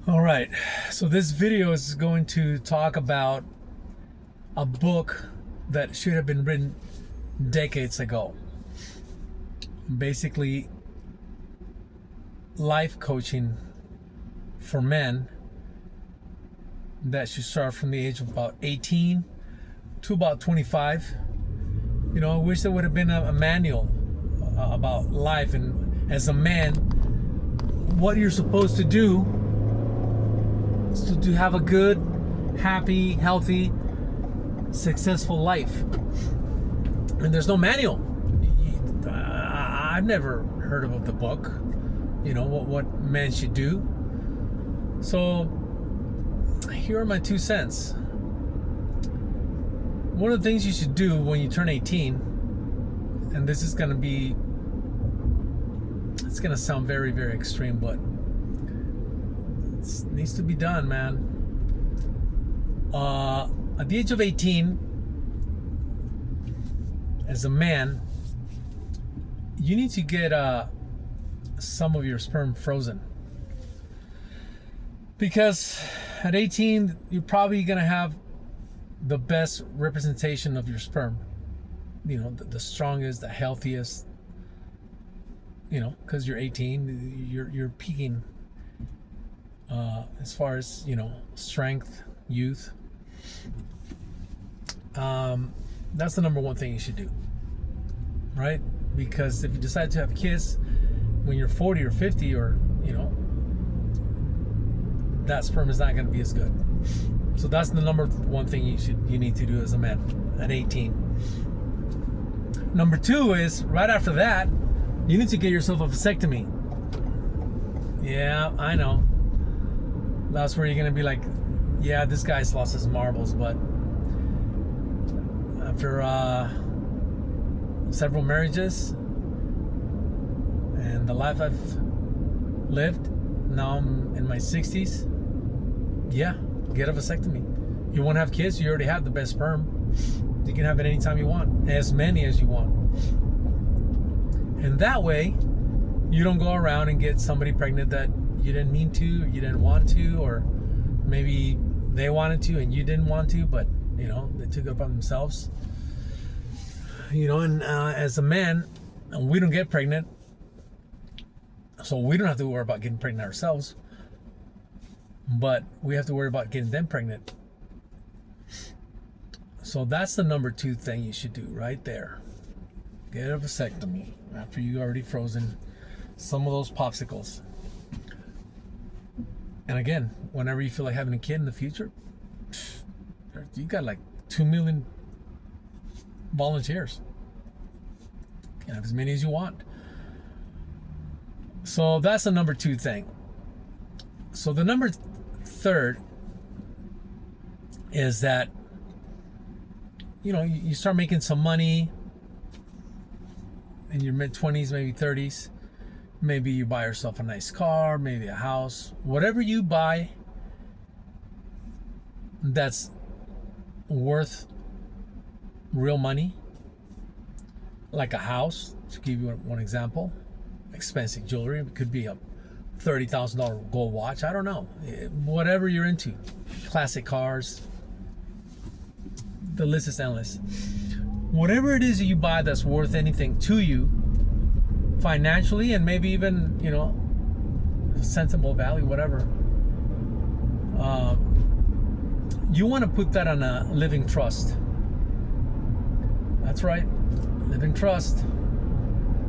All right, so this video is going to talk about a book that should have been written decades ago. Basically, life coaching for men that should start from the age of about 18 to about 25. I wish there would have been a manual about life and as a man, what you're supposed to do to have a good, happy, healthy, successful life. And there's no manual. I've never heard of the book, what men should do. So here are my 2 cents. One of the things you should do when you turn 18, and this is going to be, it's going to sound very, very extreme, but it needs to be done, man. At the age of 18, as a man, you need to get some of your sperm frozen. Because at 18, you're probably going to have the best representation of your sperm. The strongest, the healthiest. Because you're 18, you're peaking as far as strength, youth. That's the number one thing you should do, right? Because if you decide to have kids when you're 40 or 50, or that sperm is not going to be as good. So that's the number one thing you need to do as a man at 18. Number 2 is right after that, you need to get yourself a vasectomy. Yeah, I know. That's where you're going to be like, yeah, this guy's lost his marbles, but after several marriages and the life I've lived, now I'm in my 60s, yeah, get a vasectomy. You want to have kids, you already have the best sperm. You can have it anytime you want, as many as you want. And that way, you don't go around and get somebody pregnant that you didn't mean to, or you didn't want to, or maybe they wanted to and you didn't want to, but they took it upon themselves. And as a man, we don't get pregnant, so we don't have to worry about getting pregnant ourselves, but we have to worry about getting them pregnant. So that's the number 2 thing you should do right there. Get a vasectomy after you already frozen some of those popsicles. And again, whenever you feel like having a kid in the future, you got like 2 million volunteers. You can have as many as you want. So that's the number 2 thing. So the number 3rd is that you start making some money in your mid-20s, maybe 30s. Maybe you buy yourself a nice car, maybe a house. Whatever you buy that's worth real money, like a house, to give you one example, expensive jewelry. It could be a $30,000 gold watch. I don't know. Whatever you're into. Classic cars. The list is endless. Whatever it is that you buy that's worth anything to you, financially, and maybe even, sensible value, whatever. You want to put that on a living trust. That's right. Living trust.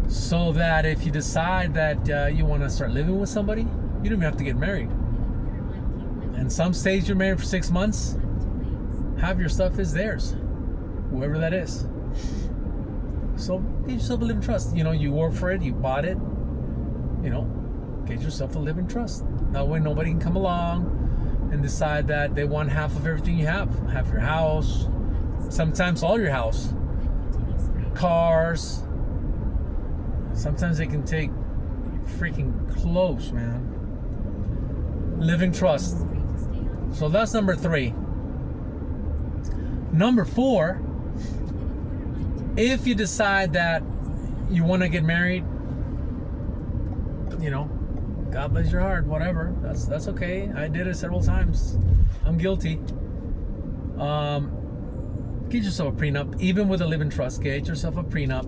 So that if you decide that you want to start living with somebody, you don't even have to get married. And some stage you're married for 6 months, half your stuff is theirs, whoever that is. So get yourself a living trust. You work for it, you bought it, get yourself a living trust. That way nobody can come along and decide that they want half of everything you have. Half your house, sometimes all your house, cars. Sometimes they can take freaking close, man. Living trust. So that's number 3. Number 4, if you decide that you want to get married, God bless your heart, whatever. That's okay. I did it several times. I'm guilty. Get yourself a prenup. Even with a living trust, get yourself a prenup.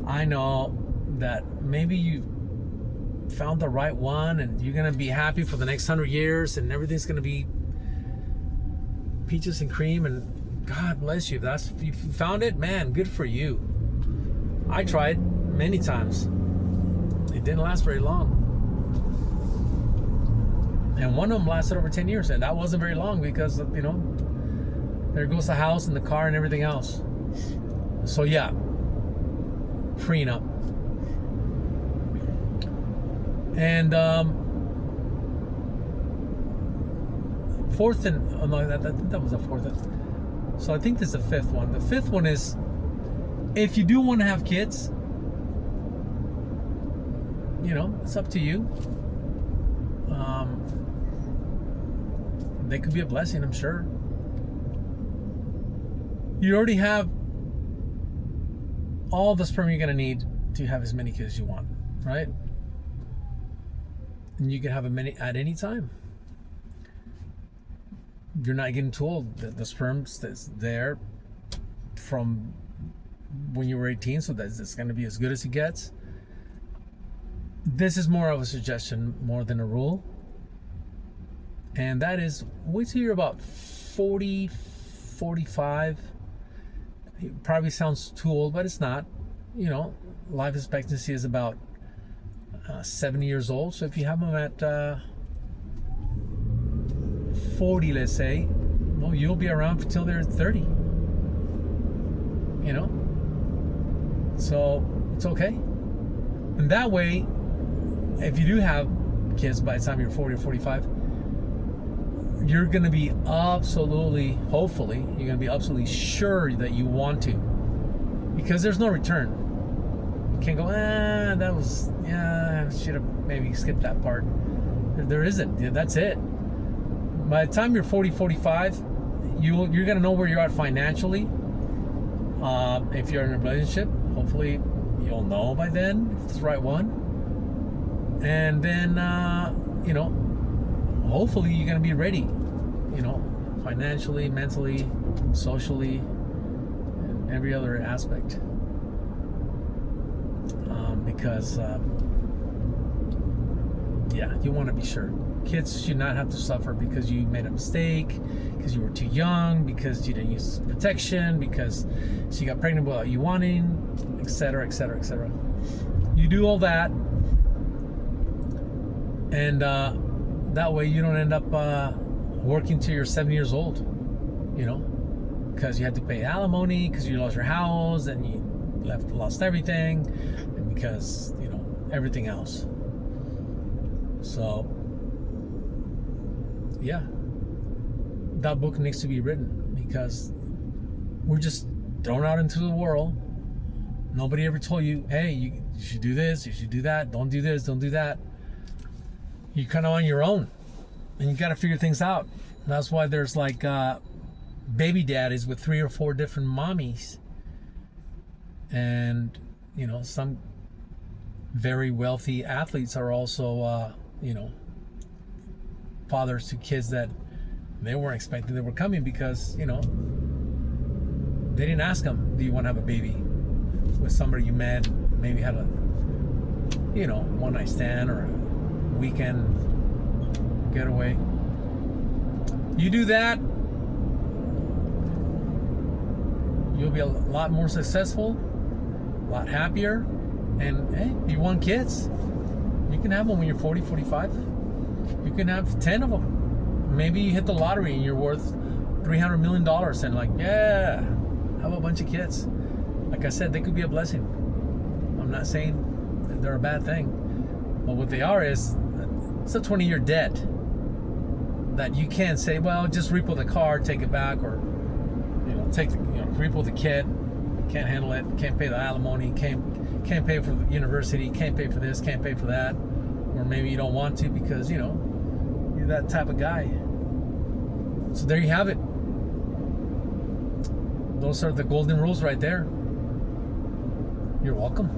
I know that maybe you found the right one and you're gonna be happy for the next 100 years and everything's gonna be peaches and cream, and God bless you. If you found it, man, good for you. I tried many times. It didn't last very long. And one of them lasted over 10 years, and that wasn't very long because, you know, there goes the house and the car and everything else. So yeah, prenup. And fourth and oh no, that was a fourth. So I think this is the fifth one. The fifth one is, if you do want to have kids, you know, it's up to you. They could be a blessing, I'm sure. You already have all the sperm you're gonna need to have as many kids as you want, right? And you can have many at any time. You're not getting too old. The sperm's that's there from when you were 18, so that it's going to be as good as it gets. This is more of a suggestion more than a rule, and that is wait till you're about 40, 45. It probably sounds too old, but it's not. You know, life expectancy is about 70 years old. So if you have them at 40, let's say, well, you'll be around until they're 30. You know, so it's okay. And that way, if you do have kids by the time you're 40 or 45, you're going to be absolutely, hopefully, you're going to be absolutely sure that you want to, because there's no return. You can't go, I should have maybe skipped that part. There isn't. That's it. By the time you're 40, 45, you're going to know where you're at financially. If you're in a relationship, hopefully you'll know by then if it's the right one. And then, you know, hopefully you're going to be ready, you know, financially, mentally, socially, and every other aspect. Because, you want to be sure. Kids should not have to suffer because you made a mistake, because you were too young, because you didn't use protection, because she got pregnant without you wanting, etc., etc., etc. You do all that, and that way you don't end up working till you're 7 years old, you know, because you had to pay alimony, because you lost your house, and you lost everything, and because, you know, everything else. So yeah, that book needs to be written, because we're just thrown out into the world. Nobody ever told you, hey, you should do this, you should do that, don't do this, don't do that. You're kind of on your own, and you got to figure things out. That's why there's like baby daddies with 3 or 4 different mommies, and you know, some very wealthy athletes are also you know, fathers to kids that they weren't expecting they were coming, because, you know, they didn't ask them, do you want to have a baby with somebody you met, maybe had a, you know, one night stand or a weekend getaway. You do that, you'll be a lot more successful, a lot happier, and hey, you want kids, you can have them when you're 40, 45. You can have 10 of them. Maybe you hit the lottery and you're worth $300 million, and like, yeah, have a bunch of kids. Like I said, they could be a blessing. I'm not saying that they're a bad thing, but what they are is, it's a 20-year debt that you can't say, well, just repo the car, take it back, or, you know, repo the kid. Can't handle it. Can't pay the alimony. Can't pay for the university. Can't pay for this. Can't pay for that. Or maybe you don't want to because, you know, you're that type of guy. So there you have it. Those are the golden rules right there. You're welcome.